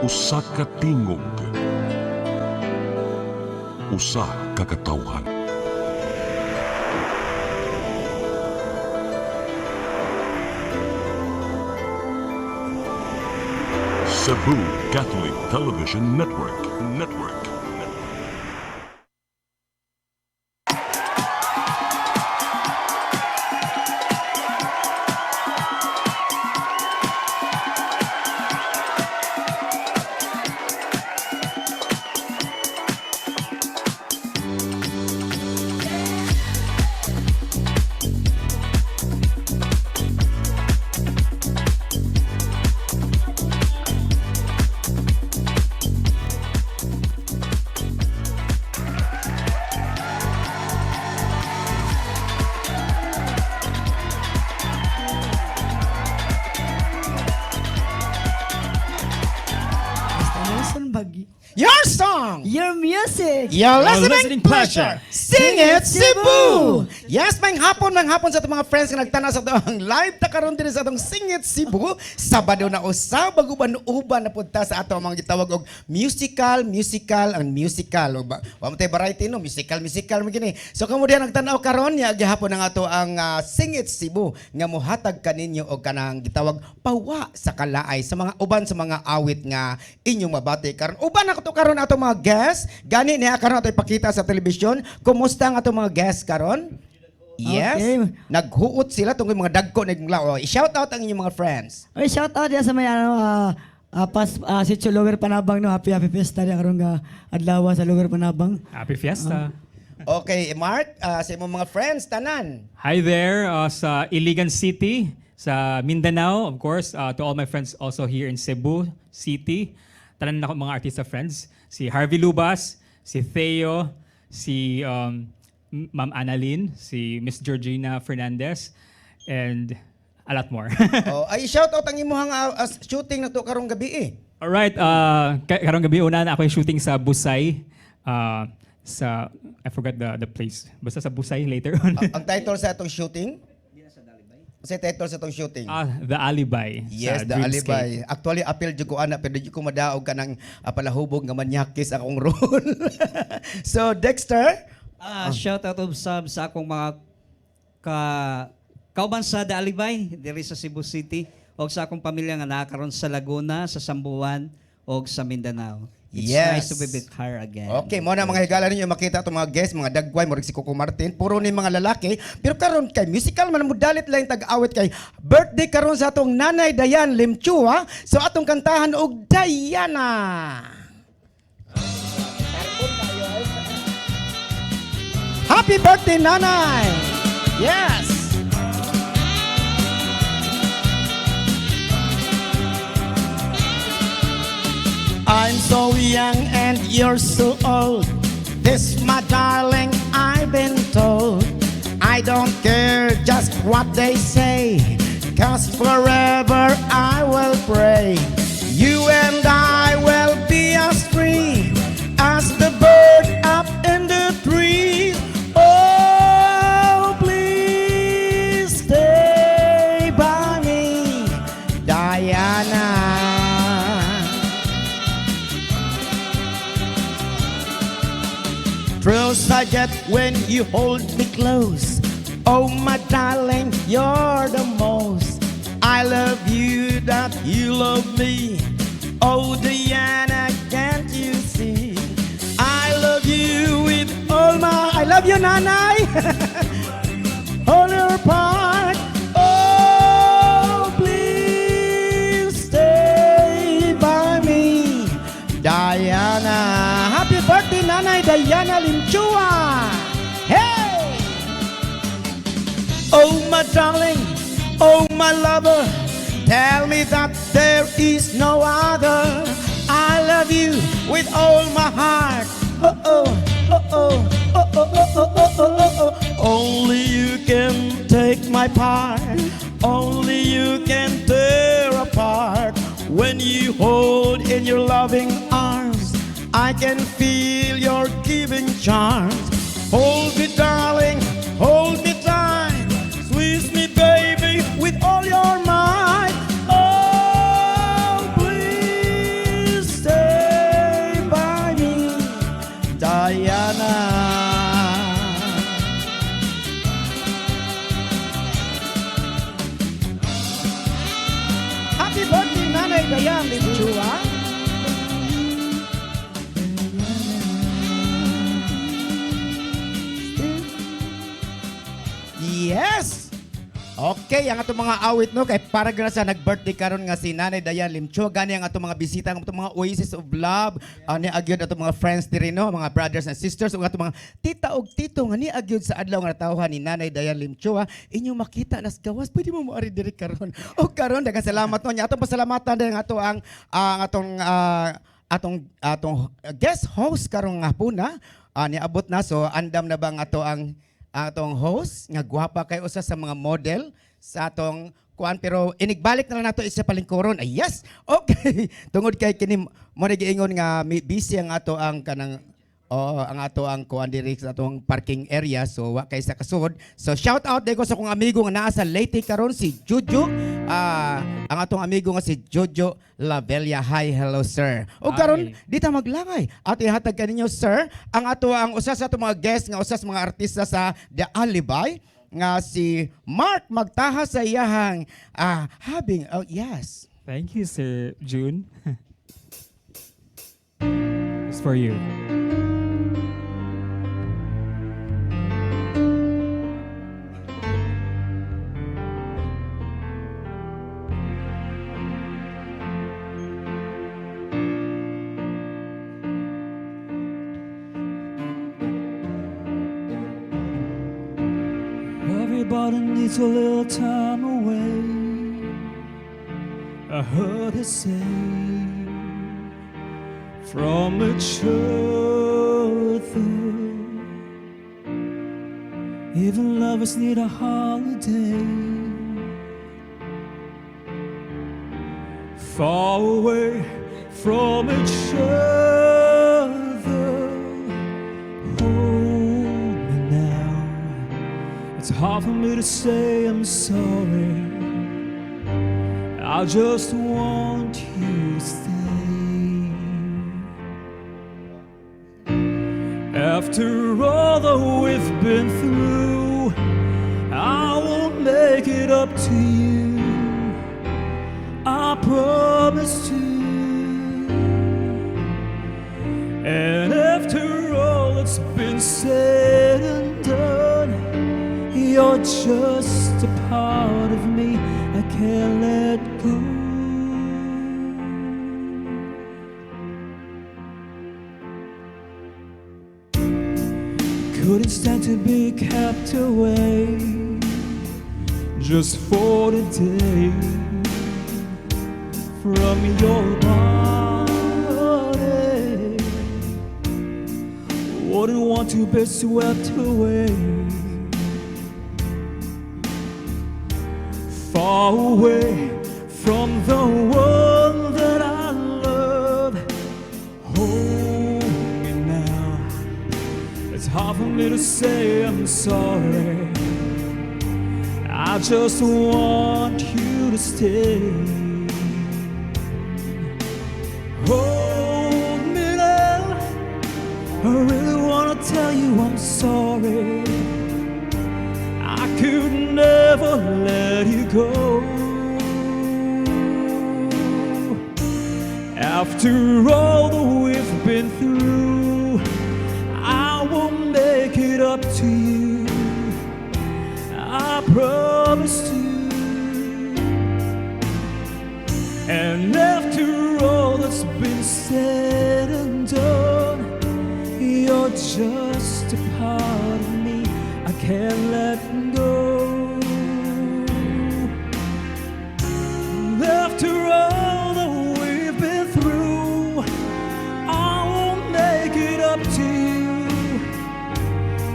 Usa ka tingog, usa ka katawhan. Cebu Catholic Television Network. Your song, Your music. your listening listening pleasure. Sing it, Cebu! Yes, may hapon sa itong mga friends na nagtanaw sa itong live ta karon din sa itong Sing it, Cebu. Sabado na usab, baguban-uban na punta sa atong mga gitawag og musical. Wa mo tay variety no, musical mo gini. So kamo diha nagtanaw karon nya gihapon ang ato ang Sing it, Cebu nga mohatag kaninyo og kanang gitawag pawa sa kalaay sa mga uban sa mga awit nga inyong mabati karon. Uban na to karon ato mga guests. Gani niya karon ato ipakita sa telebisyon. Kumusta ang ato mga guests karon? Yes. Okay. Naghuot sila tungkol mga dagko naglaw. I-shout out ang inyong mga friends. Oy, shout out diya sa may si Lower Panabang no. Happy Fiesta diya karon nga adlaw sa Lower Panabang. Happy Fiesta. Okay, Mark, sa imong mga friends tanan. Hi there sa Iligan City, sa Mindanao, of course, to all my friends also here in Cebu City. Tanan na ako mga artista friends. Si Harvey Lubas, si Theo, si Ma'am Annalyn, si Miss Georgina Fernandez, and a lot more. Ay shout out ang imong shooting na to karong gabi eh. Alright, karong gabi una na ako yung shooting sa Busay. I forgot the place. Basta sa Busay later on. Ang title sa atong shooting? Sa title sa atong shooting? The Alibay. Yes, sa the Dreamscape. Alibay. Actually, appeal dyan ko ana, pero dyan ko madaog ka ng palahubog nga manyakis akong role. So, Dexter? Shout out of sub sa akong mga kauban sa The Alibay, diri sa Cebu City, o sa akong pamilya nga nakakaroon sa Laguna, sa Sambuan, o sa Mindanao. It's Yes. nice to be back here again. Okay, mo na mga higala ninyo makita itong mga guests, mga dagway, mo si Coco Martin, puro ni mga lalaki. Pero karon kay musical man mo dalit lang tag-awit kay birthday karon sa atong Nanay Dayan Limchua. So atong kantahan og Diana. Happy birthday, Nanay! Yes! I'm so young and you're so old. This, my darling, I've been told. I don't care just what they say, 'cause forever I will pray. You and I will be as free as the bird up in the tree. Oh, please stay by me, Diana. Thrills I get when you hold me close. Oh, my darling, you're the most. I love you that you love me. Oh, Diana, can't you see? I love you with all my... I love you, Nanay. All your part. Oh, please stay by me, Diana. Happy birthday, Nanay Diana Limchua. Hey! Oh, my darling, oh, my lover, tell me that there is no other. I love you with all my heart. Oh, oh, oh, oh, oh, oh, oh, oh, oh, oh, oh. Only you can take my part. Only you can tear apart. When you hold in your loving arms, I can feel your giving charms. Hold me, darling, hold me tight. Squeeze me, baby, with all your might. Oh, please Okay, ang atong mga awit no kay para gana sa nag-birthday karon nga si Nanay Dayan Limcho gani ang atong mga bisita ang atong mga Oasis of Love ni agyod atong mga friends diri no, mga brothers and sisters ug atong mga tita ug tito nga ni agyod sa adlaw nga natawhan ni Nanay Dayan Limcho inyong makita nas gawas pwede mo moari diri karon. O karon daghang salamat no nya atong pasalamatan dahil nga ato ang atong guest host karong nga puna niabot na so andam na bang ato ang atong host nga gwapa kay usa sa mga model sa atong kuan pero inigbalik na lang nato isa palingkuron. Ay yes. Okay. Tungod kay kini mo giingon nga busy ang ato ang kanang ang ato ang kuan diri sa atong parking area so wa kay sa kasud. So shout out deko sa akong amigo nga naa sa Leyte karon si Jojo. Ang atong amigo nga si Jojo Lavella. Hi, hello sir. O karon di ta maglangay. Ato ihatag kaninyo sir ang ato ang usa sa atong mga guest nga usa sa mga artista sa The Alibi nga si Mark magtaha sa iyahang having yes. Thank you, Sir June. It's for you. Everybody needs a little time away, I heard her say, from each other. Even lovers need a holiday, far away from each other. Hold me now, it's hard for me to say I'm sorry. I just want you to stay. After all that we've been through, I will make it up to you, I promise to. And after all that's been said and done, you're just a part of me I can't let go. Couldn't stand to be kept away just for the day from your body. Wouldn't want to be swept away, far away from the one that I love. Hold me now, it's hard for me to say I'm sorry. I just want you to stay. Hold me now, I really wanna tell you I'm sorry. I could never let you go. After all that we've been through, I will make it up to you, I promise to. And after all that's been said and done, you're just a part of me I can't let go. After all that we've been through, I will make it up to you,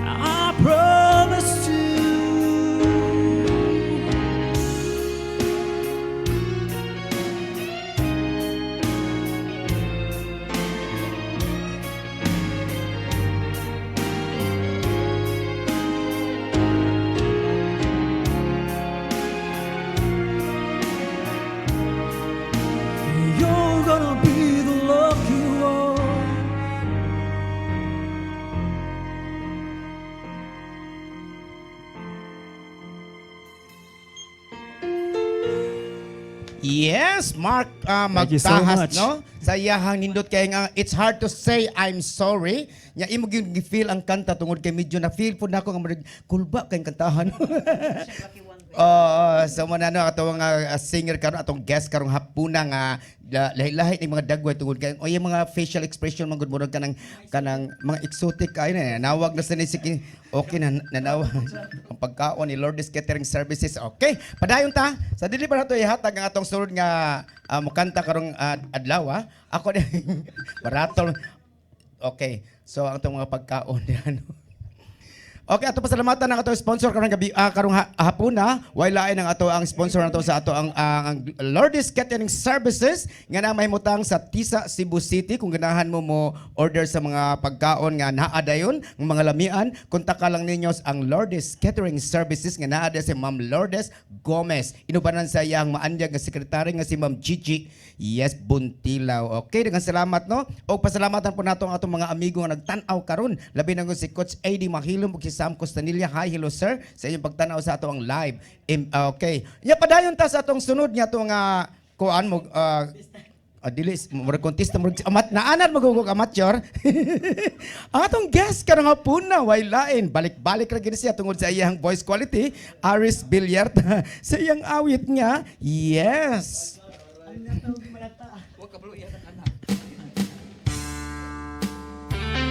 I promise to. You're gonna be the lucky one. Yes, Mark Thank you so magtahas much. no sa iyahang nindot kay nga it's hard to say I'm sorry. Nya imo gyud gi-feel ang kanta tungod kay medyo na feel pud nako nga murag kulba kay kantahan. sa mga ano atong mga singer karon atong guest karong hapuna nga lahi-lahi ni mga dagway tungod kay o yung mga facial expression man gud murag kanang mga exotic ay na nawag na sa nisiki okay na nanawag ang pagkaon ni Lourdes Catering Services. Okay, padayon ta sa dili pa nato ihatag ang atong sulod nga mukanta karong adlaw. Ako din baratol. Okay, so ang atong mga pagkaon ano. Okay, ato pasalamatan ng ato sponsor karong gabi karong hapuna. Wala ang ato ang sponsor nato sa ato ang Lourdes Catering Services nga na mahimutang sa Tisa, Cebu City. Kung ganahan mo order sa mga pagkaon nga naa dayon, ng mga lamian, kontak lang ninyo ang Lourdes Catering Services nga naa si Ma'am Lourdes Gomez. Inubanan sa iyang maandyag nga sekretary nga si Ma'am Gigi Buntilaw. Okay, daghang salamat no. O pasalamatan po nato ang atong mga amigo nga nagtan-aw karon. Labi na si Coach AD Mahilom ug si Sam Costanilla. Hi, hello sir. Sa inyong pagtanaw sa ato ang live. Okay. Ya padayon ta sa atong sunod niya to nga kuan mo dili murag contest murag amat naanan magugog amateur. Atong guest karong hapuna way lain balik-balik ra gid siya tungod sa iyang voice quality. Aris Villarta sa iyang awit niya. Yes.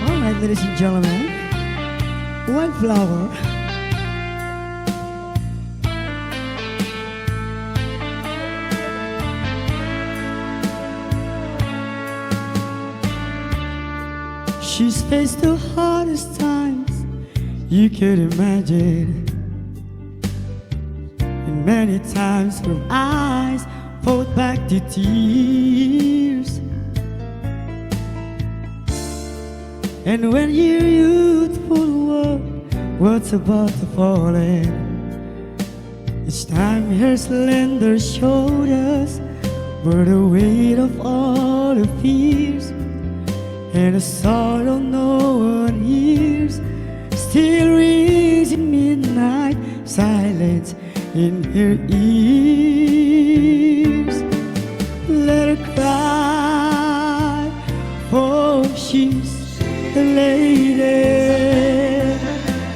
All right, ladies and gentlemen, one flower. She's faced the hardest times you could imagine, and many times her eyes fought back to tears. And when your youthful world was about to fall in, each time her slender shoulders bore the weight of all her fears, and a sorrow no one hears still rings in midnight silence in her ears. Let her cry, for she's a lady.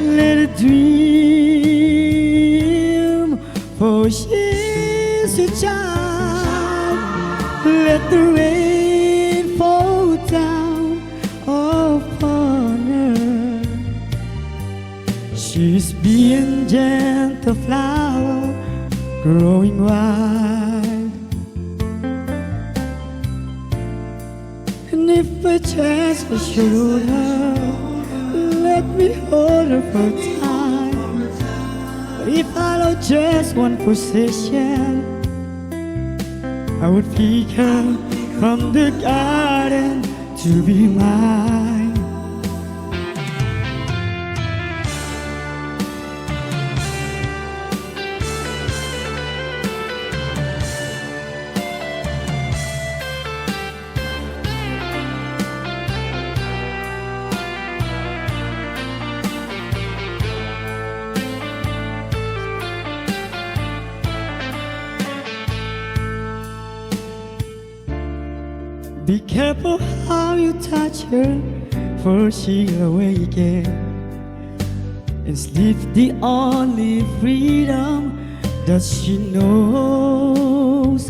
Let her dream, for she's a child. Let the rain fall down upon her. She's being gentle flower growing wild. And if by chance I should her, let me hold her for time. But if I lost just one position, I would pick her from the garden to be mine. Be careful how you touch her, for she'll awaken and sleep the only freedom that she knows.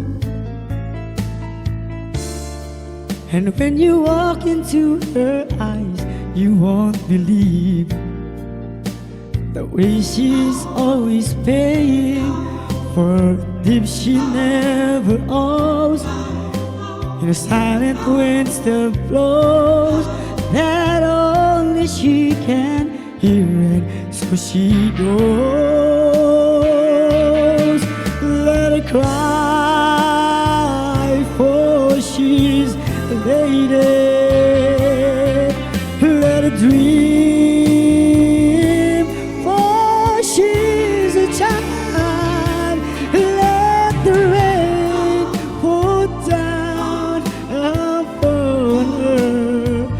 And when you walk into her eyes, you won't believe the way she's always paying for tips she never owes. In the silent winds that blows, that only she can hear it, so she goes. Let her cry, for she's a lady. Let her dream, for she's a child. Let the rain pour down upon her.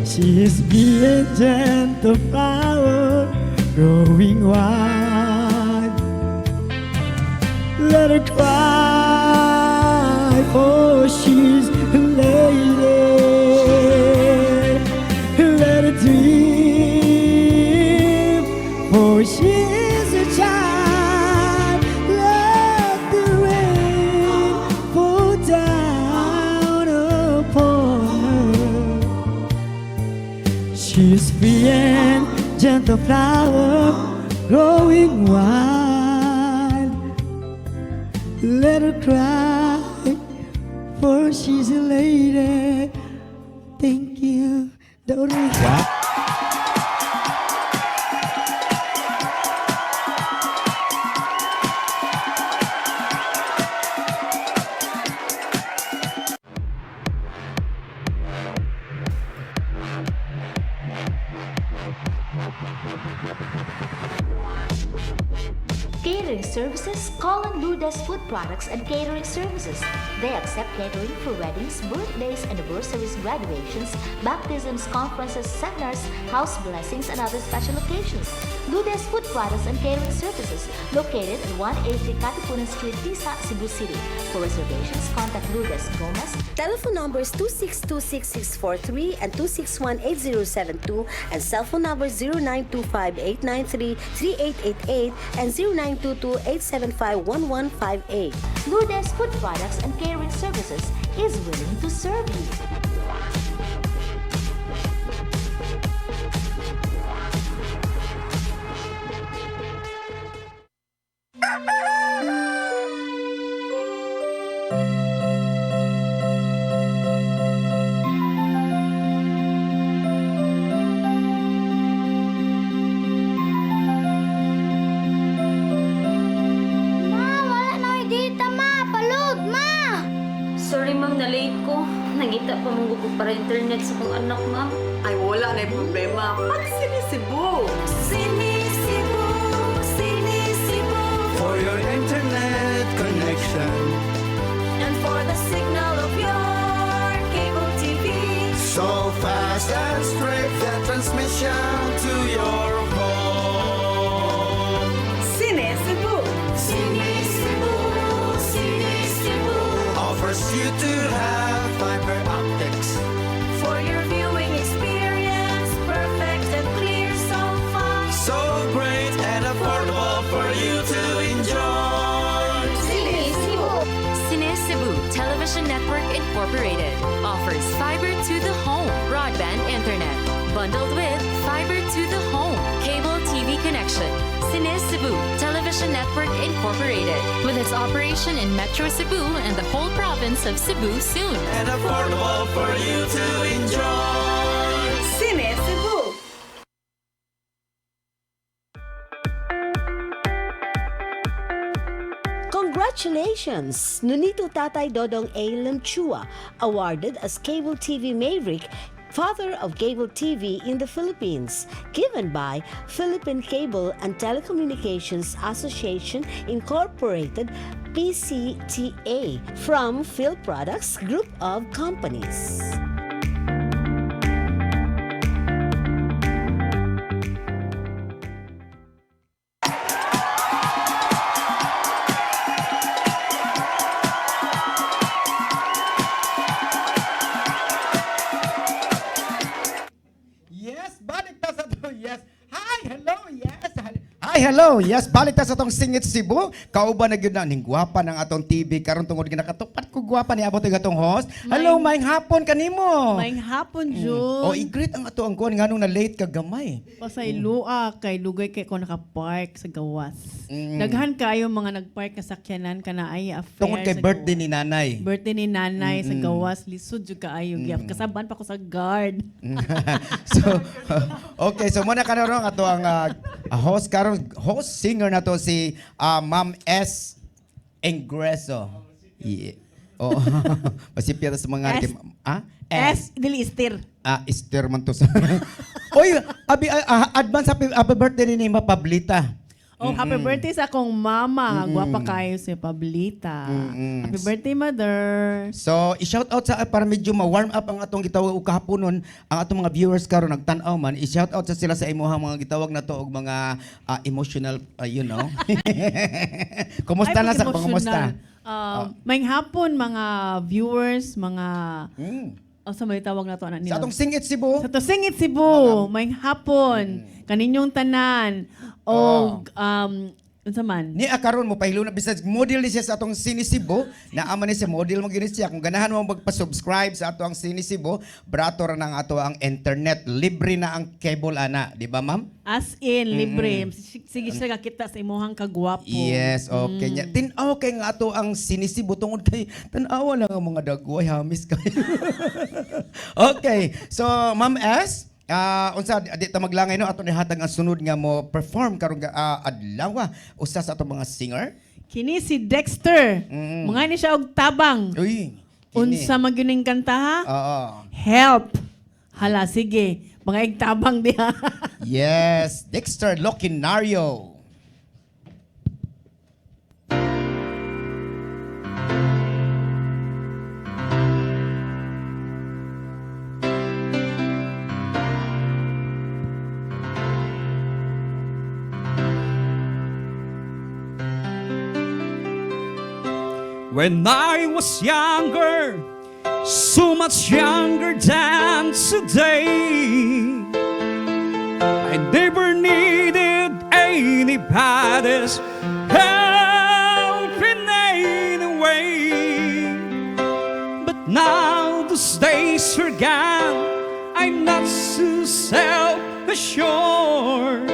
She is being gentle flower growing wild. Let her cry, for she's a lady. Let her dream, for she's a child. free and gentle flower growing wild. Let her cry, for she's a lady. Thank you, Doreen. Catering services, call on Lourdes Food Products and Catering Services. They accept catering for weddings, birthdays, anniversaries, graduations, baptisms, conferences, seminars, house blessings, and other special occasions. Lourdes Food Products and Catering Services, located at 180 Katipunan Street, Tisa, Cebu City. For reservations, contact Lourdes Gomez. Telephone numbers 2626643 and 2618072 and cell phone numbers 0925-893-3888 and 0922-875-1158. Lourdes Food Products and Catering Services is willing to serve you. Sorry ma'am, na-late ko. Nangita pa mong gusto para internet sa kong anak ma'am. Ay, wala na yung problema. Pag Sinisibu! Sinisibu, Sinisibu, For your internet connection, and for the signal of your cable TV. so fast and straight, the transmission to your home. Sinisibu! Sinisibu, Sinisibu, Offers you to have fiber optics. for your viewing experience, perfect and clear so far. So great and affordable for you to enjoy. Sinisibu. Cine Cebu Television Network Incorporated offers fiber to the home broadband internet bundled with fiber to the home cable TV connection. Cine Cebu Television Network Incorporated with its operation in Metro Cebu and the whole province of Cebu soon. And affordable for you to enjoy. Sinisibu! Congratulations! Nunito Tatay Dodong A. Lamchua, awarded as Cable TV Maverick, Father of Cable TV in the Philippines, given by Philippine Cable and Telecommunications Association Incorporated, PCTA, from Phil Products Group of Companies. Yes, balik ta sa to. Yes. Hi, hello. Yes. Hi, hello. Yes, balik ta sa tong Singit Cebu. Kauban na gyud na ning gwapa ng atong TV karon tungod ginakatupat ko gwapa ni abot atong host. Hello, maayong hapon kanimo. Maayong hapon, Jun. Oh, i-greet ang ato ang kuan nganong na late ka gamay. Pasayloa kay lugay kay ko naka-park sa gawas. Daghan kayo mga nag-park na sakyanan ka na ay affair. Tungod kay sa birthday gawas. ni nanay. Birthday ni nanay sa gawas, lisod jud kaayo gyap. Kasaban pa ko sa guard. So, okay, so muna karon ato ang host karon, host singer na to si Ma'am S. Ingreso. Yeah. Oh. Masipira sa mga S. ah? S dili istir. Esther man to sa. Oy, advance happy birthday ni Ma Pablita. Oh, happy birthday sa akong mama. Gwapa kayo si Pablita. Happy birthday, mother. So, i-shout out sa para medyo ma-warm up ang atong gitawag og kahaponon, ang atong mga viewers karon nagtan-aw man, i-shout out sa sila sa imuhang mga gitawag na to og mga emotional, you know. Kumusta Ay, na sa emotional. kumusta? Maayong hapon mga viewers, mga sa may tawag na to anak nila. Sa atong Singit Cebu. Sa to Singit Cebu, maayong hapon. Kaninyong tanan. O Unsa man? Ni akaron mo pahilo na bisag model ni siya sa atong Sini Cebu, naama ni siya model mo gini siya. Kung ganahan mo magpa-subscribe sa ato ang Sini Cebu, brato ra nang ato ang internet, libre na ang cable ana, di ba ma'am? As in, libre. Sige siya kita sa imuhang kagwapo. Yes, okay nya. Tin-aw kay nga ato ang Sini Cebu tungod kay tan-awa lang ang mga dagway hamis kayo. Okay, so Ma'am S, unsa di ta maglangay no ato ni hatag ang sunod nga mo perform karon adlaw usa sa ato mga singer. Kini si Dexter. Mga ni siya og tabang. Uy. Unsa magyuning kanta ha? Oo. Help. Hala, sige. Mga igtabang diha. Yes, Dexter Locinario. When I was younger, so much younger than today, I never needed anybody's help in any way. But now those days are gone, I'm not so self-assured.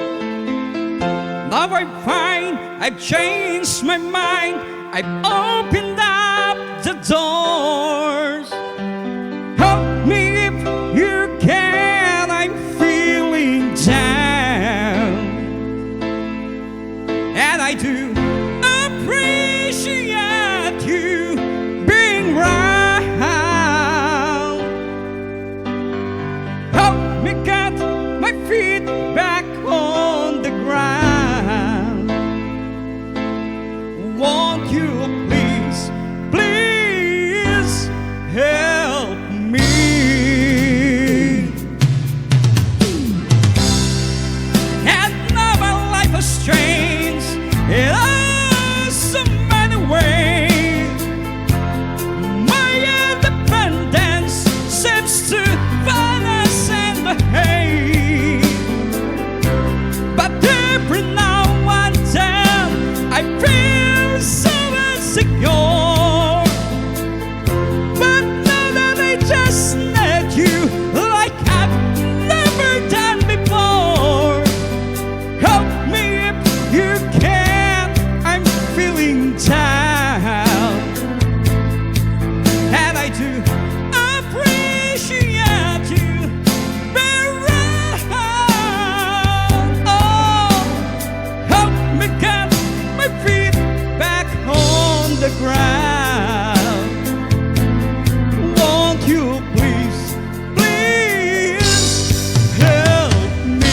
Now I find I've changed my mind, I've opened up the doors. Help me if you can, I'm feeling down. And I do appreciate you being round. Help me get my feet back on the ground. Won't you please, please help me? And now my life has changed in so many ways. My independence seems to vanish in the haze. But every now and then I feel so insecure. But now that I just met you like I've never done before. Help me if you can, I'm feeling down. And I do appreciate you being around. Oh, help me get my feet back on the ground. Won't you please, please help me?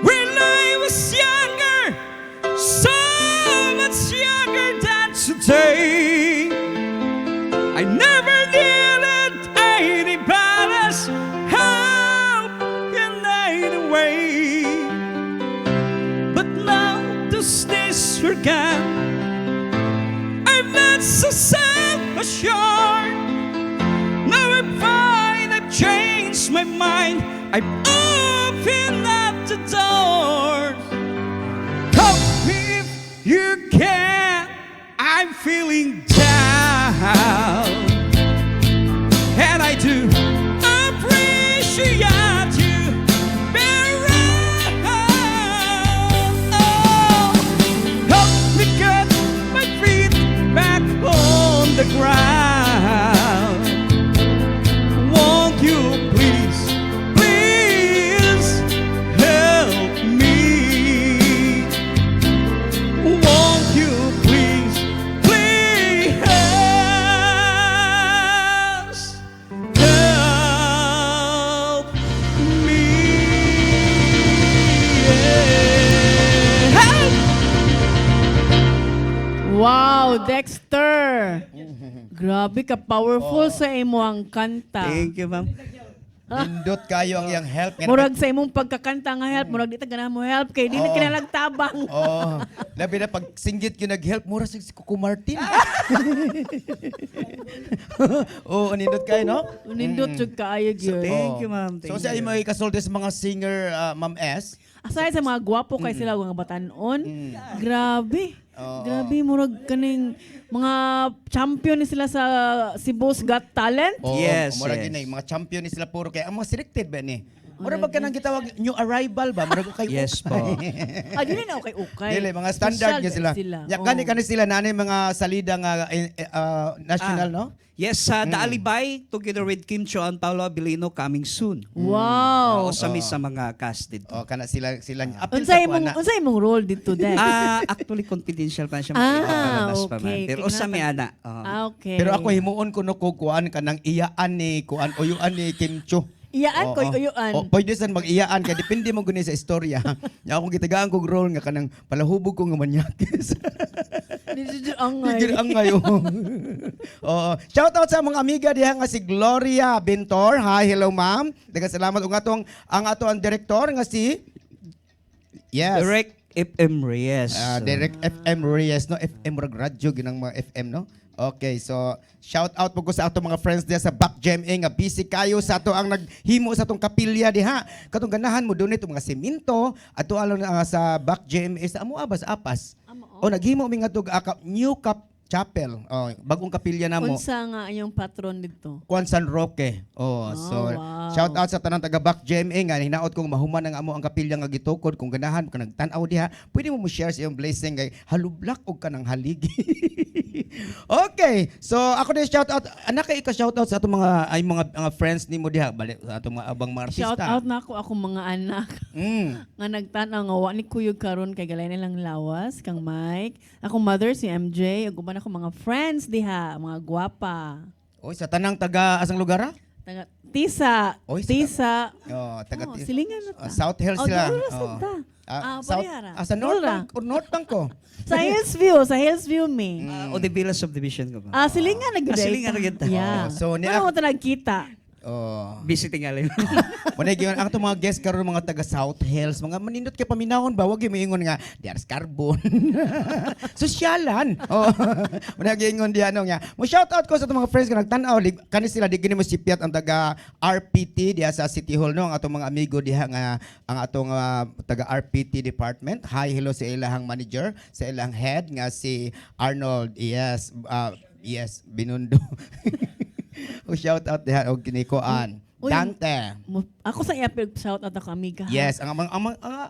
When I was younger, so much younger than today, I never needed anybody's help in any way. But now those days are gone, I'm not so self-assured. Now I'm fine, I've changed my mind, I've opened up the doors. Help me if you can, I'm feeling down. And I do appreciate you being around. Oh, help me get my feet back on the ground. Won't you please, please help me? Won't you please, please help Grabe ka, powerful sa imo ang kanta. Thank you, ma'am. Nindot kayo ang iyang help. Murag sa imong pagkakanta nga help, murag di ta ganahan mo help kay di na kinalagtabang. Oh, labi na pag singgit yung nag-help, mura si Coco Martin. Oh, nindot kayo, no? Nindot jud kaayo gyud. Thank you, ma'am. So sa imo ikasulti sa mga singer, Ma'am S. Aside sa mga gwapo kay sila mga batanon, grabe. Grabe murag kaning mga champion ni sila sa Cebu's Got Talent. Oh, Yes, mura yes. gini, mga champion ni sila puro kay ang mga selected ba ni? Mura ba kanang gitawag new arrival ba? Mura kay Yes po. Dili na okay okay. Dili, mga standard niya sila. Ya, gani sila nanay mga salida nga national, no? Yes, sa Daalibay, together with Kim Cho and Paolo Abilino, coming soon. Wow. Usami sa mga cast dito. Oh, kana sila apil sa Unsay imong role dito din? Actually, confidential pa siya. Okay. Pero usami ana. Okay. Pero ako himuon ko no kuan kanang iyaan ni kuan uyuan ni Kim Cho. Iyaan ko uyuan. Oh, pwede san mag-iyaan kay depende mo guni sa istorya. Nya akong gitagaan kog role nga kanang palahubog ko nga manyakis. Dili angay. Digir ang ngayon. Oh, shout out sa mga amiga diha nga si Gloria Bentor. Hi, hello ma'am. Daghang salamat ug ang ato ang director nga si Direct FM Reyes. Direct FM Reyes, no? FM radyo ginang mga FM, no? Okay, so shout out po ko sa ato mga friends diha sa Back GMA nga busy kayo sa ato ang naghimo sa atong kapilya diha. Katong ganahan mo donate mga semento ato alon sa Back GMA sa amo abas apas. O naghimo mi nga tug New Cup Chapel. Oh, bagong kapilya namo. Unsa nga yung patron dito? Juan San Roque. Oh, so wow. shout out sa tanang taga Back GMA nga hinaot kong mahuman ang amo ang kapilya nga gitukod kung ganahan ka nagtan-aw diha. Pwede mo share sa iyong blessing kay halublak og kanang haligi. Okay. So ako din shout out anak kay shout out sa ato mga mga friends nimo diha bali sa ato mga abang mga artista. Shout out na ako akong mga anak. Nga nagtan-aw nga wa ni kuyog karon kay galay nilang lawas kang Mike. Akong mother si MJ ug uban ako mga friends diha, mga gwapa. Oy, sa tanang taga asang lugar ha? Taga Tisa. Oy, Tisa. taga Silingan na ta. South Hills sila. Parehara. Sa North Bank ko. Sa Hillsview me. O the Villa Subdivision ko ba? Silingan na gud. Silingan na gud. Yeah. So niya mo ta nagkita. Visiting alin. Manay gyud ang mga guest karon mga taga South Hills, mga manindot kay paminahon ba wag mo ingon nga diares carbon. Sosyalan. Manay ingon di ano nga. Mo shout out ko sa mga friends nga nagtan-aw kani sila di gini mo sipiat ang taga RPT diha sa City Hall no ang atong mga amigo diha nga ang atong taga RPT department. Hi, hello sa ilahang manager, sa ilahang head nga si Arnold. Yes, Binundo. Shout out diha og kinikoan. Dante. Ako sa iya shout out ako amiga. Yes, ang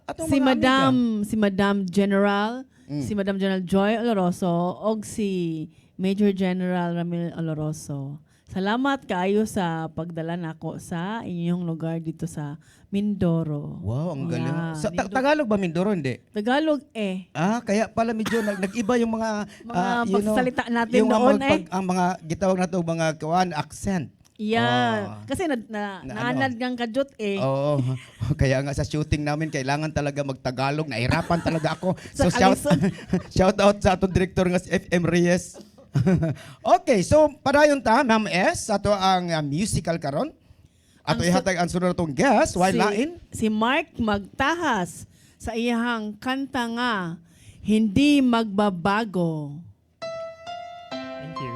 atong si mga Madam General, si Madam General Joy Oloroso og si Major General Ramil Oloroso. Salamat kaayo sa pagdala nako sa inyong lugar dito sa Mindoro. Wow, ang galing. Sa Tagalog ba Mindoro hindi? Tagalog kaya pala medyo nag-iba yung mga pagsalita natin yung doon ang mga gitawag nato mga kuan accent. Yeah. Kasi naanad kang kadjot Oo. Kaya nga sa shooting namin kailangan talaga magtagalog. Nahirapan talaga ako. So shout out sa atong director nga si FM Reyes. Okay, so padayon ta Ma'am S ato ang musical karon. Ato ihatag ang sunod natong guest, why lain? Si Mark Magtahas sa iyahang kanta nga Hindi Magbabago. Thank you.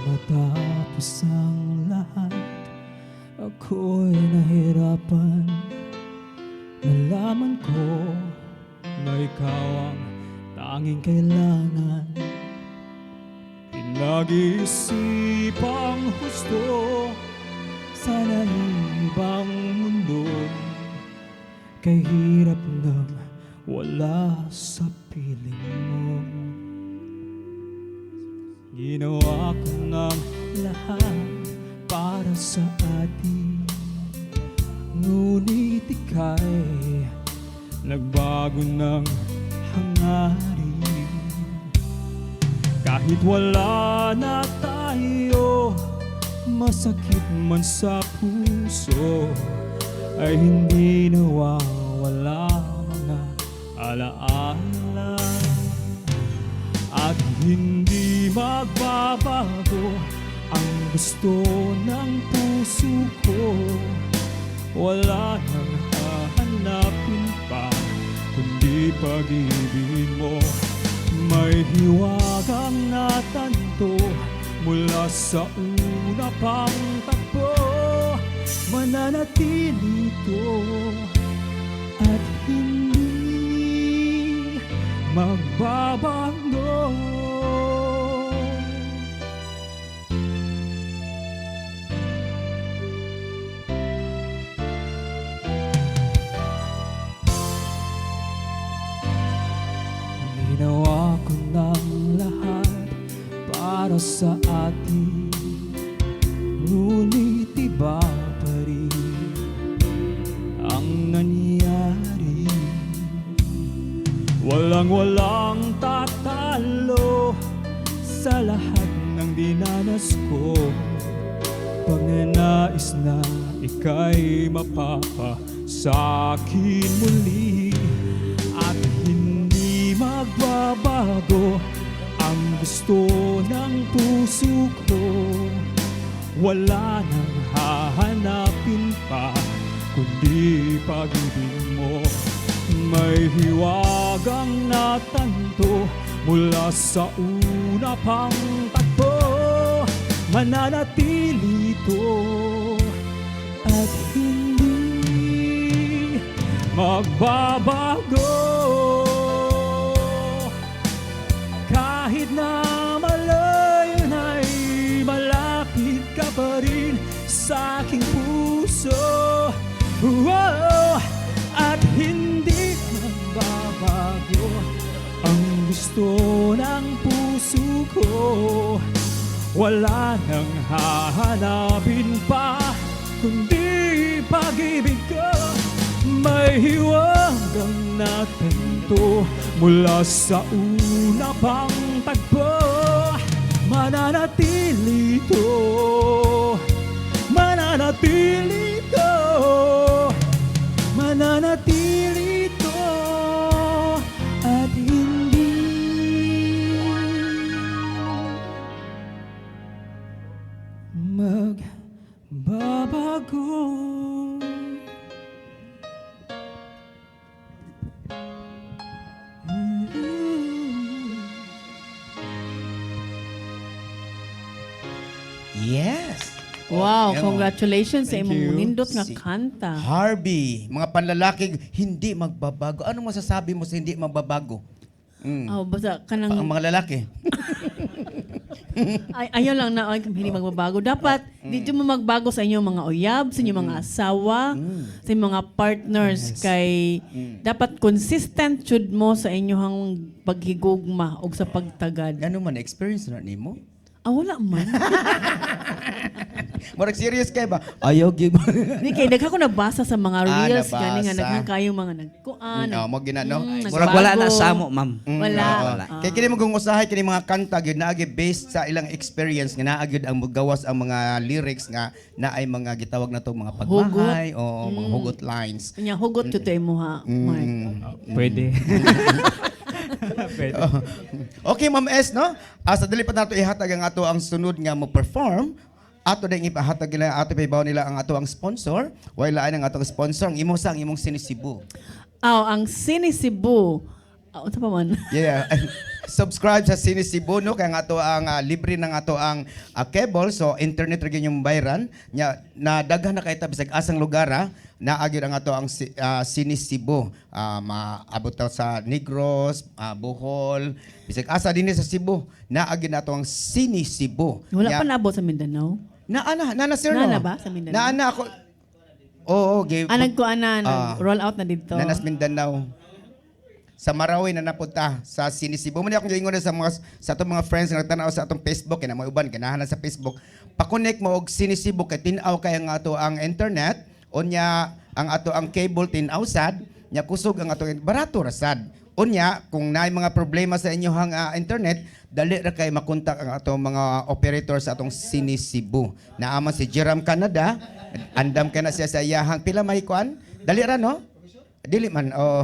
Matapos ang lahat, ako'y nahirapan. Nalaman ko na ikaw ang tanging kailangan. Pinag-iisipang husto sa ibang mundo. Kay hirap nang wala sa piling mo. Ginawa ko ng lahat para sa atin, ngunit ika'y nagbago ng hangarin. Kahit Kahit wala na tayo, masakit man sa puso, ay hindi nawawala mga alaala. At hindi magbabago ang gusto ng puso ko. Wala nang hahanapin pa kundi pag-ibig mo. May hiwagang natanto mula sa una pang takbo. Mananatili ito at hindi magbabago. Ginawa ko ng lahat para sa atin, ngunit iba pa rin ang nangyari. Walang tatalo sa lahat ng dinanas ko. Pag nais na ika'y mapapa sa akin muli, at hindi magbabago ang gusto ng puso ko. Wala nang hahanapin pa kundi pag-ibig mo. May hiwagang natanto mula sa una pang takbo. Mananatili ito at hindi magbabago. Kahit na malayo na'y malapit ka pa rin sa aking puso. At hindi magbabago ang gusto ng puso ko. Wala nang hahanapin pa kundi pag-ibig ko. May hiwagang natanto mula sa una pang tagpo. Mananatili ito, mananatili ito, mananatili ito at hindi magbabago. Yes. Wow, Yan, congratulations sa Thank imong you. nindot nga Si kanta. Harvey, mga panlalaki hindi magbabago. Ano masasabi mo sa hindi magbabago? Oh, basta kanang Ang mga lalaki. ayaw lang na ay, hindi magbabago. Dapat dito mo magbago sa inyong mga uyab, sa inyong mga asawa, sa inyong mga partners kay dapat consistent jud mo sa inyong paghigugma o sa pagtagad. Ano man experience na nimo? Wala man. Murag serious kay ba? Ayaw gyud. Di kay daghan ko nabasa sa mga reels nabasa. gani nga daghan kayong mga nagkuan. mo ginano. Murag wala na sa mo, ma'am. Wala. Kay kini mo kung usahay kini mga kanta gyud naagi based sa ilang experience nga naa gyud ang gawas ang mga lyrics nga naay mga gitawag na to mga pagmahay o mga hugot lines. Kanya hugot jud tay mo ha. Mark. Pwede. Pwede. Okay, Ma'am S, no? Sa dali pa nato ihatag ang ato ang sunod nga mo perform. Ato ding ipahatag nila ato paibaw nila ang ato ang sponsor. Wala ang atong sponsor ang imong Sinisibu. Ang Sinisibu. Unsa pa man? Yeah. Subscribe sa Sinisibu no kay ang ato ang libre ng ato ang cable so internet ra gyud yung bayran nya na daghan na kay ta bisag asang lugar naagid ang ato ang Sinisibu. Maabot ta sa Negros, Bohol, bisag asa dinhi sa Cebu naagid nato ang Sinisibu. Wala pa naabot sa Mindanao. Nana sir no. Nana ba sa Mindanao? Naana ako. Oo, Nagkuanan, roll out na dito. Nanas Mindanao. Sa Marawi na napunta sa Sinisibu. Muna akong giingon sa atong mga friends nga nagtanaw sa atong Facebook kay na mga uban ganahan sa Facebook. Pa-connect mo og Sinisibu kay tin-aw kay ang ato ang internet unya ang ato ang cable tin-aw sad nya kusog ang ato barato ra sad. Unya, kung naay mga problema sa inyong internet, dali ra kay makontak ang atong mga operator sa atong Sini Cebu. Naaman si Jerome Canada, andam ka na siya sa iyahang pila may kuan? Dali ra no? Dili man. Oh.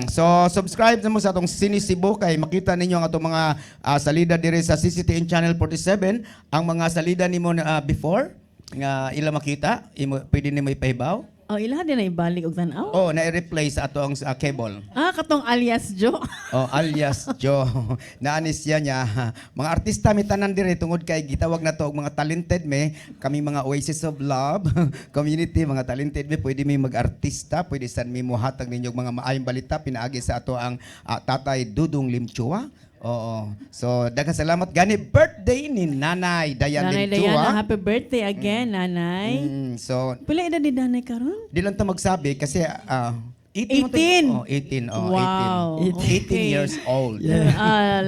So subscribe na mo sa atong Sini Cebu kay makita ninyo ang atong mga salida diri sa CCTN Channel 47, ang mga salida nimo before nga ila makita, pwede nimo ipahibaw. Oh, ilaha din na ibalik og tan-aw. Oh, na-replace sa atong cable. Katong alias Joe. Oh, alias Joe. Naanis niya. Mga artista mi tanan diri tungod kay gitawag na to og mga talented me, kami mga Oasis of Love community, mga talented me, pwede mi mag-artista, pwede san mi mohatag ninyo mga maayong balita pinaagi sa ato ang Tatay Dudong Limchua. Oo. So, daghang salamat gani birthday ni Nanay Dayan Nanay Limchua. Diana, happy birthday again, Nanay. So, Pila edad ni Nanay karon? di lang ta magsabi kasi 18. Oh, 18. Oh, Wow. 18. 18 Okay. years old.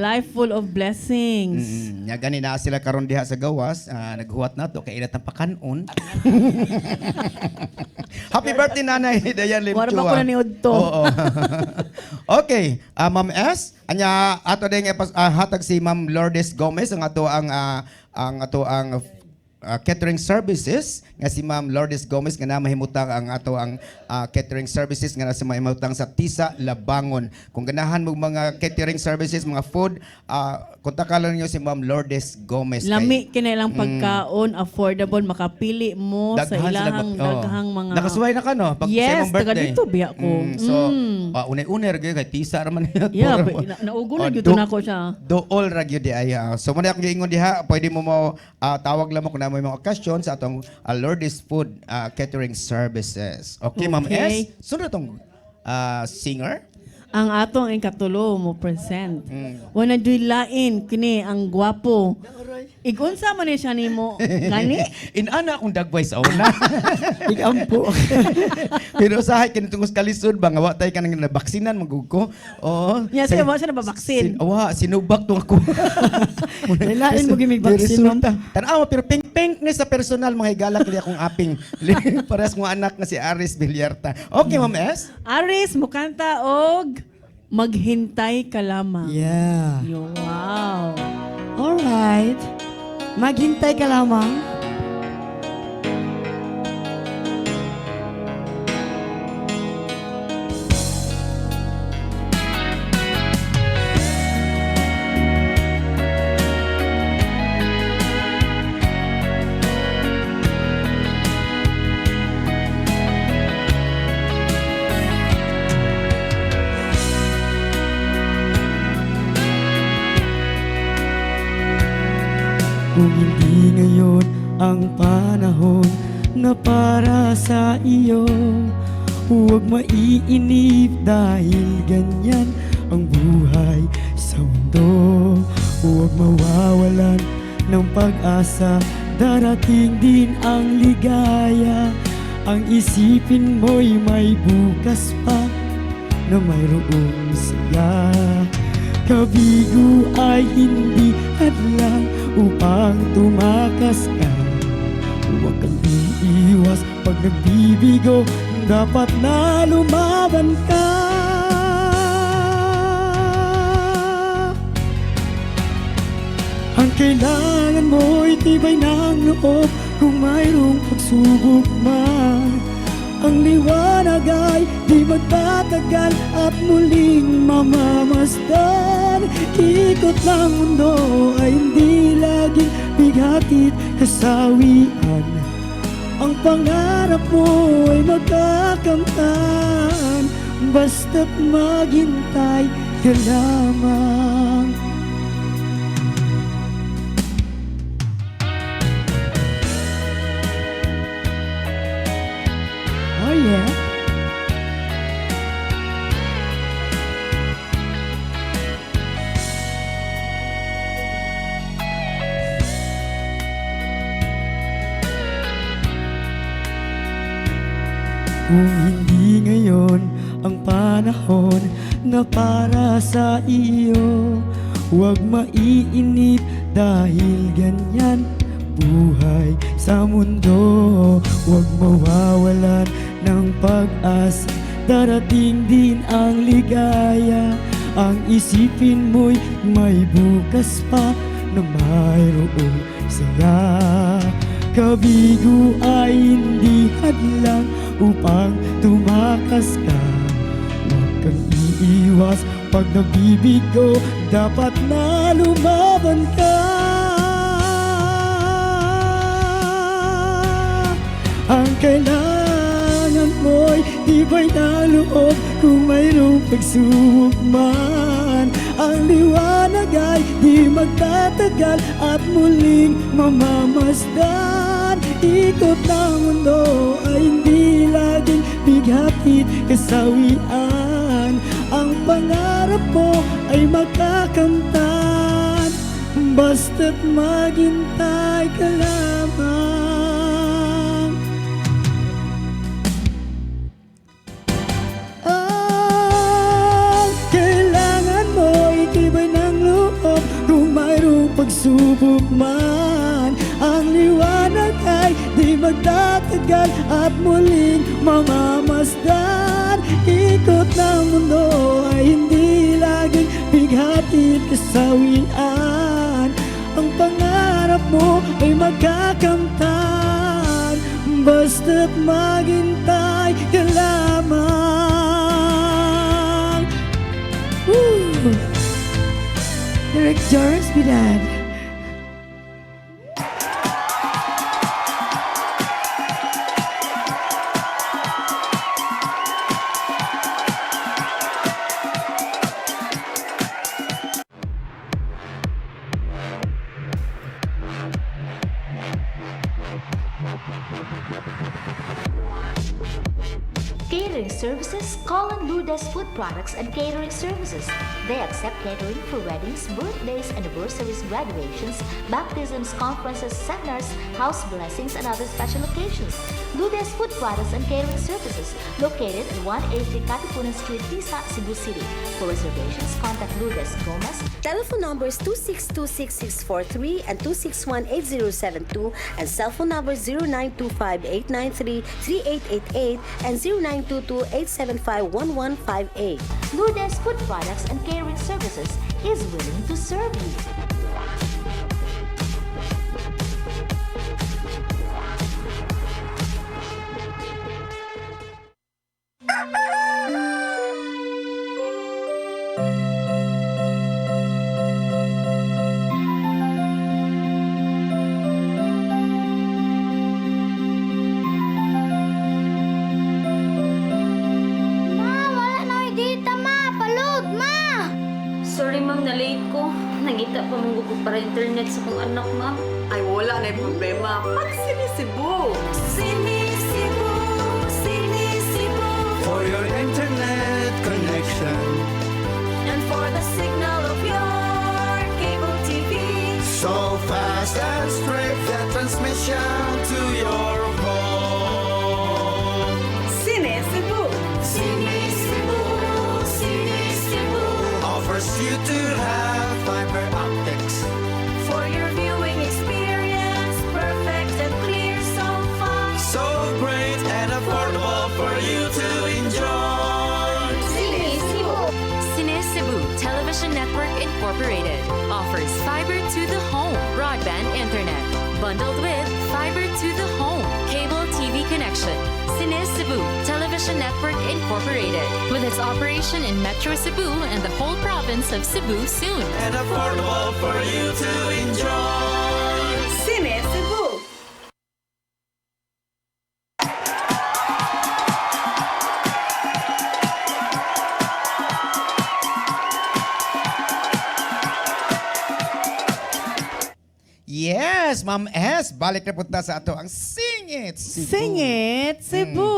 Life full of blessings. Nya gani na sila karon diha sa gawas, naghuwat nato kay ilat ang pakanon. Happy birthday Nanay Dayan Limchua. Wala ba ko na ni Udto? Oo. Okay, Ma'am S, anya ato ding hatag si Ma'am Lourdes Gomez ang ato ang catering services nga si Ma'am Lourdes Gomez nga na mahimutang ang ato ang catering services nga na si mahimutang sa Tisa Labangon. Kung ganahan mo mga catering services, mga food, kontakan lang niyo si Ma'am Lourdes Gomez. Lami kinailang pagkaon, affordable, makapili mo sa ilahang daghang mga... Nakasuway na ka no? Pag sa Yes, imong birthday. taga dito biya ko. So, unay-unay ra gyud kay Tisa ra man niya. Yeah, naugo na gyud na ko siya. Dool ra gyud di ay. So muna akong giingon diha, pwede mo tawag lang mo kung na may mga okasyon sa atong Lourdes Food Catering Services. Okay, Ma'am Okay. S. Sunod tong singer. Ang atong ikatulo mo present. Wala duy lain kini ang gwapo. Igunsa man ni siya nimo gani? Inana akong dagway sa una. Ikampo. Pero usahay kini tungos kalisod ba nga wa tay kanang nabaksinan magug ko. Oo. Nya siya mo siya nababaksin. Sinubak tong ako. Lain mo gimig baksin, ma'am. Tanaw pero pink ni sa personal mga higala kaya akong aping. Pares mo anak nga si Aris Villarta. Okay, Ma'am S. Aris mo kanta og Maghintay Ka Lamang. Yeah. Wow. Alright. Maghintay ka lamang. Kung hindi ngayon ang panahon na para sa iyo, huwag maiinip dahil ganyan ang buhay sa mundo. Huwag mawawalan ng pag-asa, darating din ang ligaya. Ang isipin mo'y may bukas pa na mayroong saya. Kabigo ay hindi hadlang upang tumakas ka. Huwag kang iiwas pag nagbibigo, dapat na lumaban ka. Ang kailangan mo'y tibay ng loob kung mayroong pagsubok man. Ang liwanag ay di magtatagal at muling mamamasdan. Ikot ng mundo ay hindi laging bighatid kasawian. Ang pangarap mo ay magkakamtan, basta't maghintay ka lamang. Oh yeah. Kung hindi ngayon ang panahon na para sa iyo, huwag maiinip dahil ganyan buhay sa mundo. Huwag mawawalan ng pag-asa, darating din ang ligaya. Ang isipin mo'y may bukas pa na mayroong saya. Kabigo ay hindi hadlang upang tumakas ka. Huwag kang iiwas pag nabibigo, dapat na lumaban ka. Ang kailangan mo'y tibay na loob kung mayroong pagsubok man. Ang liwanag ay di magtatagal at muling mamamasdan. Ikot ng mundo ay hindi laging bighatid kasawian. Ang pangarap mo ay makakamtan, basta't maghintay ka lamang. Ang kailangan mo itibay ng loob kung mayroong pagsubok man. Ang liwanag ay di magtatagal at muling mamamasdan. Ikot ng mundo ay hindi laging bighatid kasawian. Ang pangarap mo ay magkakamtan, basta't maghintay ka lamang. Woo! Derek Jarvis, Bidad. Catering services, Colin Lourdes Food Products and Catering Services. They accept catering for weddings, birthdays, anniversaries, graduations, baptisms, conferences, seminars, house blessings, and other special occasions. Lourdes Food Products and Catering Services, located at 180 Katipunan Street, Tisa, Cebu City. For reservations, contact Lourdes Gomez. Telephone numbers 2626643 and 2618072 and cell phone numbers 0925-893-3888 and 0922-875-1158. Lourdes Food Products and Catering Services is willing to serve you. Sorry ma'am, na-late ko. Nangita pa mong gusto para internet sa kong anak ma'am. Ay, wala na yung problema. Pag Sinisibu! Sinisibu, Sinisibu. For your internet connection, And for the signal of your cable TV. so fast and straight, the transmission to your home. Sinisibu! Sinisibu, Sinisibu. Offers you to have fiber optics. For your viewing experience, perfect and clear so fast. So great and affordable for you to enjoy. Sinisibu Television Network Incorporated offers fiber to the home broadband internet bundled with fiber to the home cable TV connection. Sinisibu Television Network Incorporated with its operation in Metro Cebu and the whole province of Cebu soon. And affordable for you to enjoy. Sinisibu! Yes, Ma'am S. Balik na punta sa ato ang Sing It Cebu. Sing it, Cebu.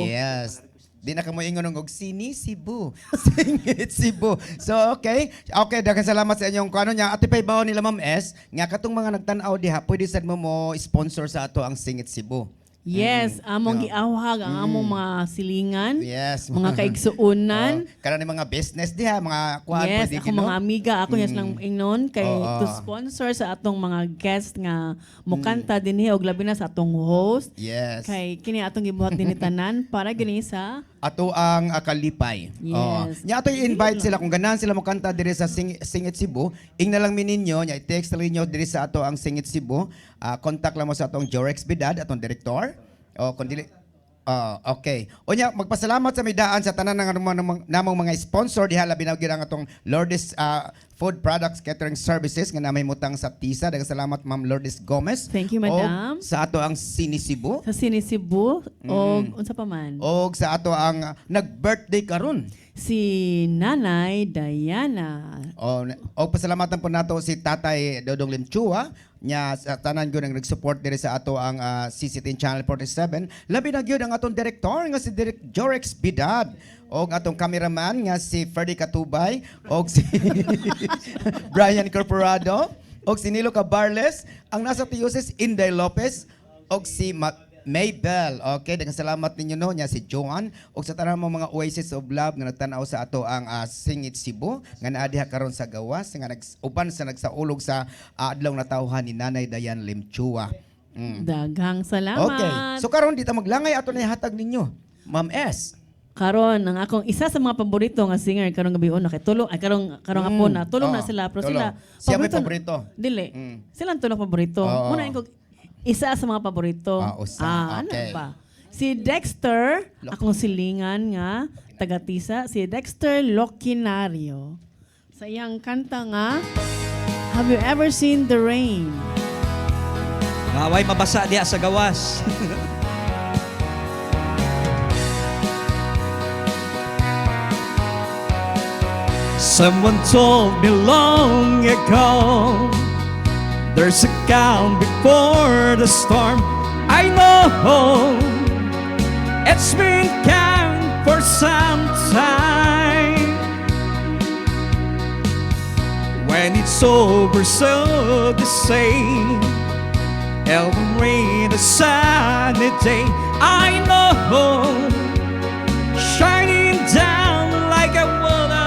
Yes. Di na ka mo ingon og Sini Cebu. Sing It Cebu. So, okay. Okay, daghang salamat sa inyong kuano niya. Ati pay bawo nila Ma'am S. Nga katong mga nagtan-aw diha, pwede sad mo sponsor sa ato ang Sing It Cebu. Yes, among giawhag ang among mga silingan, Yes. mga kaigsuunan. Karon ni mga business diha, mga kuan Yes, pwede ako mga amiga, ako yes lang ingnon kay Oo. to sponsor sa atong mga guest nga mukanta dinhi og labi na sa atong host. Yes. Kay kini atong gibuhat din tanan para gini sa ato ang kalipay. Yes. Nya ato i-invite sila kung ganahan sila mo kanta diri sa Singit Cebu. Ing na lang mininyo, nya i-text lang ninyo diri sa ato ang Singit Cebu. Contact lang mo sa atong Jorex Bidad, atong direktor. O kung dili okay. Unya magpasalamat sa midaan sa tanan ng namong mga sponsor diha labi na gyud ang atong Lourdes Food Products Catering Services nga namay mutang sa TISA. Daghang salamat Ma'am Lourdes Gomez. Thank you, madam. Og sa ato ang Sini Cebu. Sa Sinisibu, o unsa pa man? Og sa ato ang nag-birthday karon. Si Nanay Diana. O pasalamatan po nato si Tatay Dodong Limchua nya sa tanan gyud ang nag-support diri sa ato ang CCTN Channel 47. Labi na gyud ang atong direktor nga si Direk Jorex Bidad og atong cameraman nga si Ferdy Katubay og si Brian Corporado og si Nilo Cabarles, ang nasa Tiyoses Inday Lopez og si Maybell. Okay, daghang salamat ninyo no nya si Joan og sa tanan mo mga Oasis of Love nga nagtan-aw sa ato ang Singit Cebu nga naa diha karon sa gawas nga uban sa nagsaulog sa adlaw na tawhan ni Nanay Dayan Limchua. Daghang salamat. Okay. So karon dito maglangay ato na ihatag ninyo. Ma'am S. Karon ang akong isa sa mga paborito nga singer karong gabi na kay tulong ay karong hapon na tulong na sila pero tulong. sila Siya may paborito. Dili. Silang tulong paborito. Oo. Muna ko isa sa mga paborito. Okay. Ano ba? Si Dexter, akong silingan nga taga-Tisa, si Dexter Locinario. Sa iyang kanta nga Have You Ever Seen the Rain? Maway mabasa diya sa gawas. Someone told me long ago there's a calm before the storm. I know it's been calm for some time. When it's over, so the same. It'll rain a sunny day. I know, shining down like a water.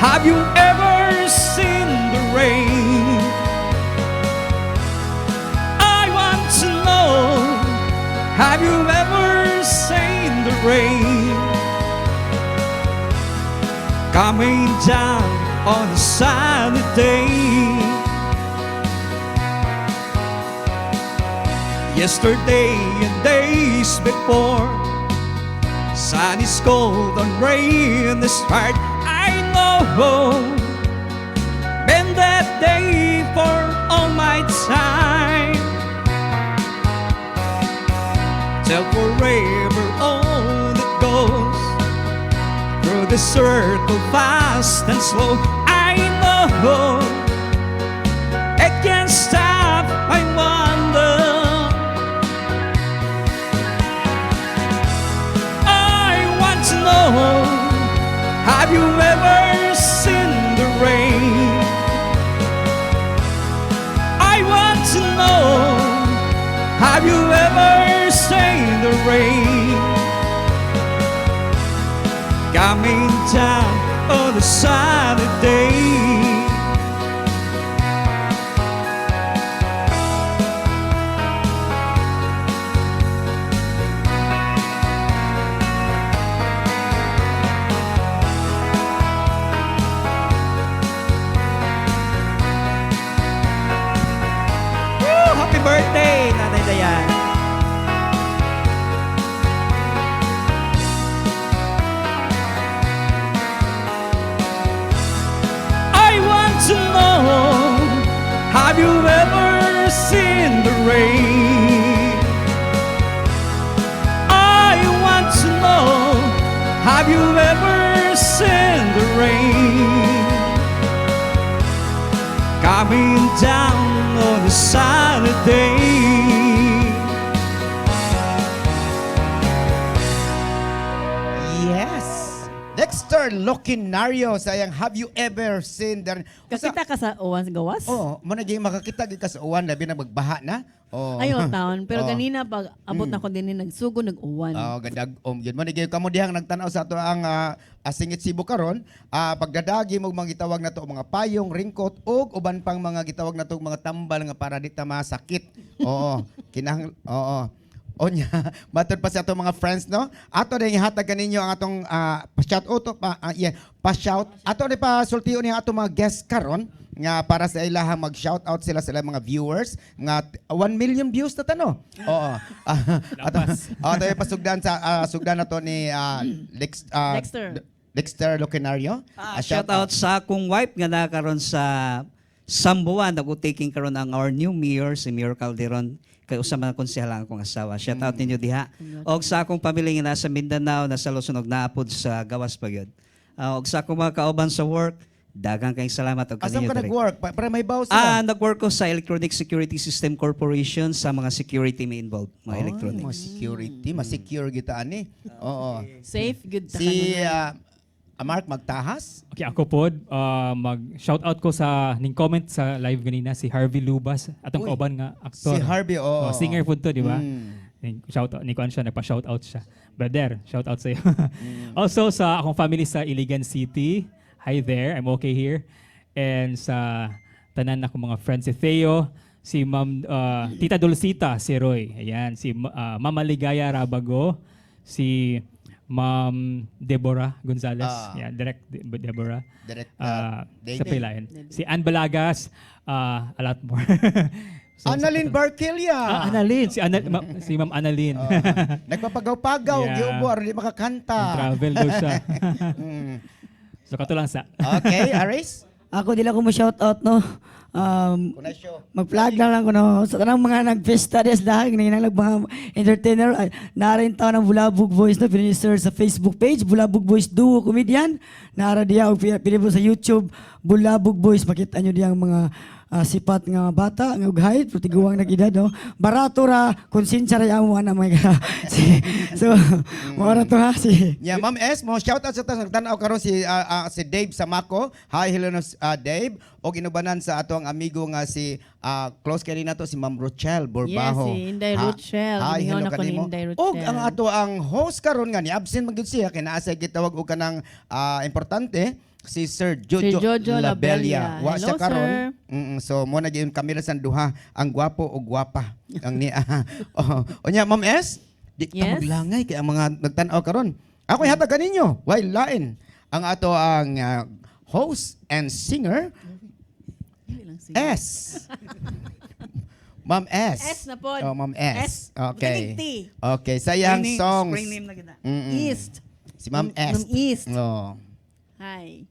Have you ever seen the rain? I want to know, have you ever seen the rain? Coming down on a sunny day. Yesterday and days before, sun is cold and rain is hard. I know, been that day for all my time, till forever on it goes, through the circle fast and slow. I know, it can't stop, I wonder. I want to know, have you ever seen the rain? I want to know, have you ever seen the rain? Coming down on a sunny day. Happy birthday, Nanay Dayan. I want to know, have you ever seen the rain? I want to know, have you ever seen the rain? Coming down on a sunny day. Yes. Dexter Locinario sayang have you ever seen the Kakita ka sa uwan sa gawas? mo na makakita gid ka sa uwan labi na magbaha na Oh. Ay, Old Town. Pero Oh. kanina, pag abot na ko din, nagsugo, nag-uwan. Gadag yun mo nigay kamo dihang nagtanaw sa ato ang Singit Cebu karon, pagdadagi mo mga gitawag na to mga payong, ringkot ug uban pang mga gitawag na to mga tambal nga para di ta masakit. Oo, oo. Onya, matod pa sa ato mga friends no. Ato din ihatag kaninyo ang atong pa-shout out pa-shout. Ato ni pa sultiyon ni ato mga guest karon nga para sa ilaha mag-shout out sila mga viewers nga 1 million views na tano. Oo. Ato ay pasugdan sa sugdan nato ni Dexter Locenario. Shout out sa akong wife nga nakaroon sa Sambuan, nag-taking karon ang our new mayor, si Mayor Calderon, kay usama na konsehal ang akong asawa. Shout out ninyo diha. Og sa akong pamilya nga nasa Mindanao, nasa Luzon, og naapod sa Gawas pa gyud. Og sa akong mga kauban sa work, daghang kayong salamat og Asam kaninyo ka diri. nag-work? Para may bawas sila. Nag-work ko sa Electronic Security System Corporation sa mga security may involved, mga electronics. Mga security, ma-secure kita ani. Oo. Safe, good. Si Mark Magtahas. Okay, ako po, mag-shoutout ko sa ning comment sa live ganina, si Harvey Lubas, atong Uy, kauban nga aktor. Si Harvey, oo. Singer po to, di ba? Mm. Shoutout, ni Kuan siya, nagpa-shoutout siya. Brother, shoutout sa iyo. Also, sa akong family sa Iligan City, hi there, I'm okay here. And sa tanan akong mga friends, si Theo, si Ma'am Tita Dulcita, si Roy, ayan, si Mama Ligaya Rabago, si Ma'am Deborah Gonzalez, yeah, Direct Deborah. Direct, Sa Pilayan. Si Ann Balagas, a lot more. Annalyn Barquilla. Annalyn, si Ma'am Annalyn. Nagpapagaw-pagaw, Yeah. giubo, aron di makakanta. Travel daw siya. So kato lang sa. Okay, Aris? Ako dila ko mo shout out no. Mag-plug na lang ko no. Sa tanang mga nag-festa des dahil nanginang mga entertainer narin taon ng Bulabog Boys no piniser sa Facebook page Bulabog Boys Duo Comedian. Nara diya og pinebo sa YouTube Bulabog Boys, makita nyo diyang mga sipat nga bata nga ughay tiguang nag-edad no. Barato ra konsensya ra amo ana may so mora to ha si Yeah, Ma'am S, mo shout out sa tas nagtan-aw karon si Dave Samako. Hi, hello Dave. Og inubanan sa ato ang amigo nga si close kay na to si Ma'am Rochelle Borbaho. Yes, si Inday Rochelle. Hi, hello Mingon ako ni kanimo. Inday Rochelle. Og ang ato ang host karon nga ni absent man gyud siya kay naa sa gitawag og kanang importante si Sir Jojo, Labella. Wa siya Hello, karon. sir. So mo na gyud kami ra san duha ang gwapo o gwapa ang ni onya Ma'am S. Di ka Yes. maglangay kay ang mga nagtan-aw karon. Ako ihatag kaninyo. While lain ang ato ang host and singer S. Ma'am S. S na po. Oh, Ma'am S. S. Okay. Butanig T. Okay, sayang songs. Spring name na kita. East. Si Ma'am S. Ma'am East. Oh. Hi.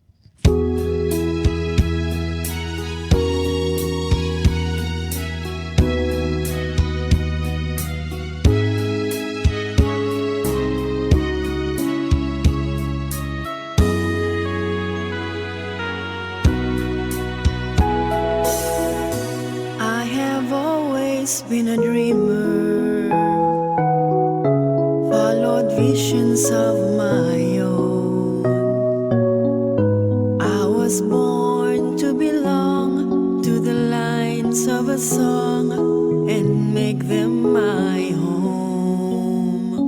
I have always been a dreamer, followed visions of my own. I was born to belong to the lines of a song and make them my home.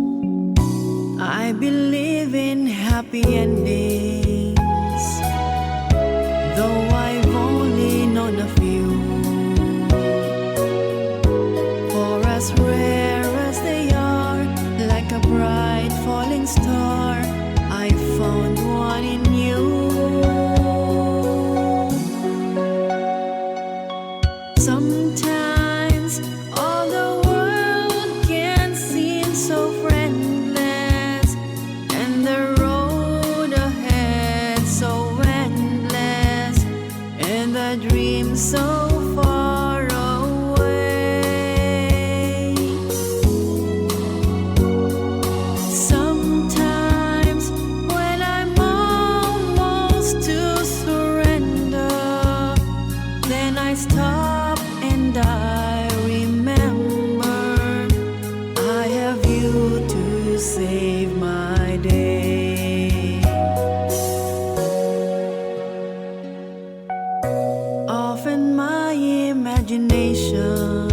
I believe in happy endings, though I've only known a few. For as rare as they are, like a bright falling star, I found one in you. Sometimes all the world can seem so friendless, and the road ahead so endless, and the dream so far away. Sometimes when I'm almost to surrender, then I stop and I remember I have you to save my day. Often my imagination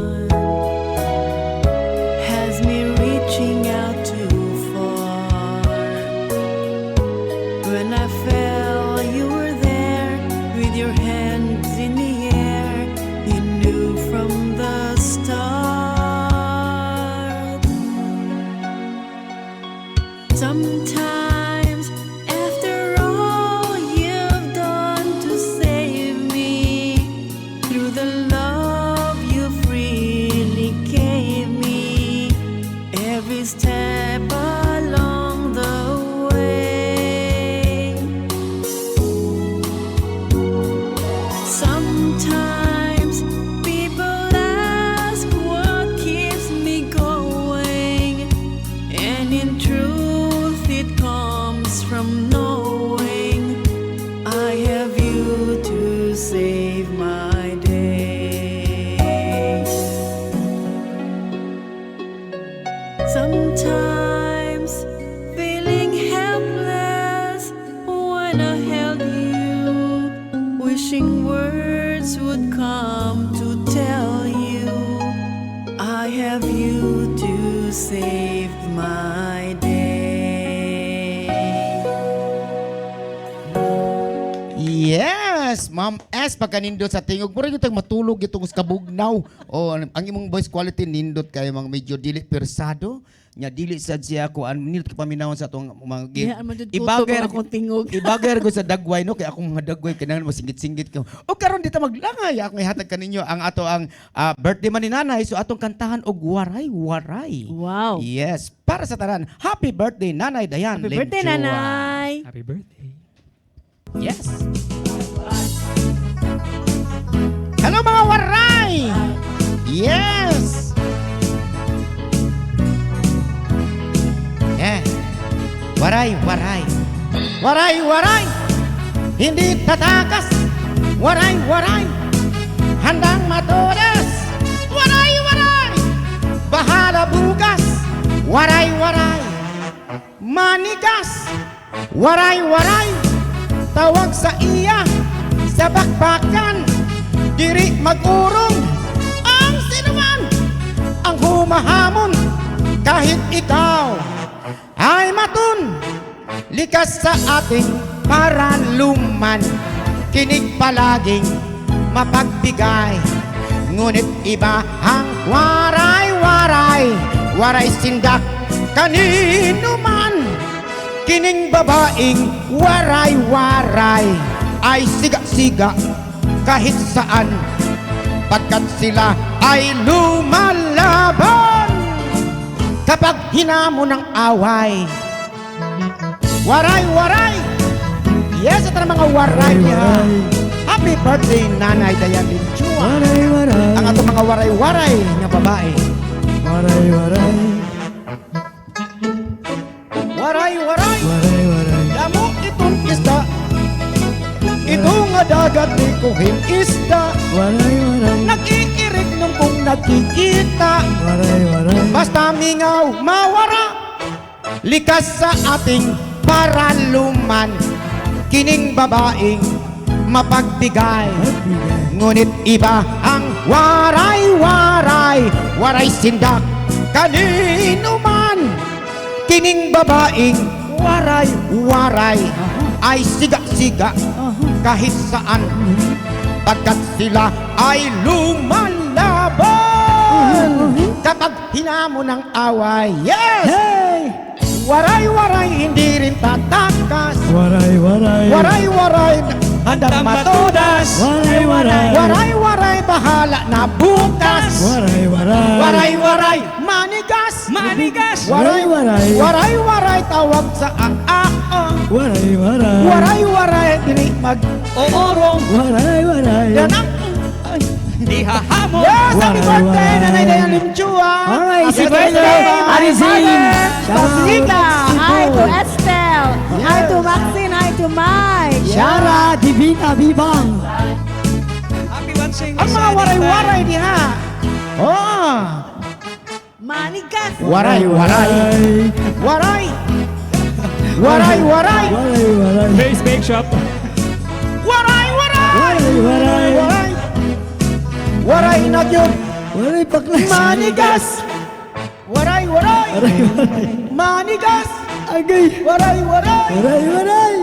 when I held you, wishing words would come to tell you I have you to save my day. Yes, Ma'am S, pagkanindot sa tingog, mura yung matulog itong kabugnaw. O, ang imong voice quality nindot kayo mga medyo dili persado. Nya dili sad siya ko an minute paminawon sa atong mga game. Diha man jud tutok akong tingog. Ibagar ko sa dagway no kay akong mga dagway kinahanglan masingit-singit ko. O karon dito maglangay akong ihatag kaninyo ang ato ang birthday man ni nanay so atong kantahan og waray-waray. Wow. Yes, para sa tanan. Happy birthday Nanay Dayan. Happy birthday, Lenchua. nanay. Happy birthday. Yes. Hello mga waray! Yes! Yeah. Waray, waray. Waray, waray! Hindi tatakas. Waray, waray! Handang matodas. Waray, waray! Bahala bukas. Waray, waray! Manigas. Waray, waray! Tawag sa iya sa bakbakan. Diri mag-urong ang sinuman ang humahamon kahit ikaw ay matun likas sa ating paraluman. Kinig palaging mapagbigay ngunit iba ang waray-waray. Waray sindak kanino man. Kining babaeng waray-waray ay siga-siga kahit saan pagkat sila ay lumalaban kapag hinamon ng away. Waray-waray! Yes, ito na mga waray niya. Happy birthday, Nanay Dayan Lenchua. Waray-waray. Ang atong mga waray-waray nga babae. Waray-waray. Waray-waray! Waray-waray. Damo itong isda. Ito nga dagat ni kuhin isda. Waray-waray. Nag-iirig nung kung nakikita. Waray-waray. Basta mingaw, mawara. Likas sa ating paraluman. Kining babaeng mapagbigay. Ngunit iba ang waray-waray. Waray sindak kanino man. Kining babaeng waray-waray ay siga-siga kahit saan pagkat sila ay lumalaban kapag hinamon ng away. Yes! Hey! Waray-waray hindi rin tatakas. Waray-waray. Waray-waray handang matudas. Waray-waray. Waray-waray bahala na bukas. Waray-waray. Waray-waray manigas. Manigas! Waray-waray. Waray-waray tawag sa aang. Waray-waray. Waray-waray dili mag-oorong. Waray-waray. Yan ang Di hahamon! yes! Happy Waray-waray. birthday, Nanay Dayan Lenchua! Alright, Happy si birthday, Taylor, Arizin. Pasika. Hi to Estelle. Hi to Maxine. Hi to Mike. Shara Divina Bibang. Happy Wansing! ang mga waray-waray diha. Oh! Manigas. Waray-waray. Waray! Waray-waray! Waray-waray. Face Bake Shop. Waray-waray! Waray-waray. Waray! Waray na yun! Waray paklas. Manigas! Waray-waray! Waray-waray. Manigas! Agay. Waray-waray! Waray-waray.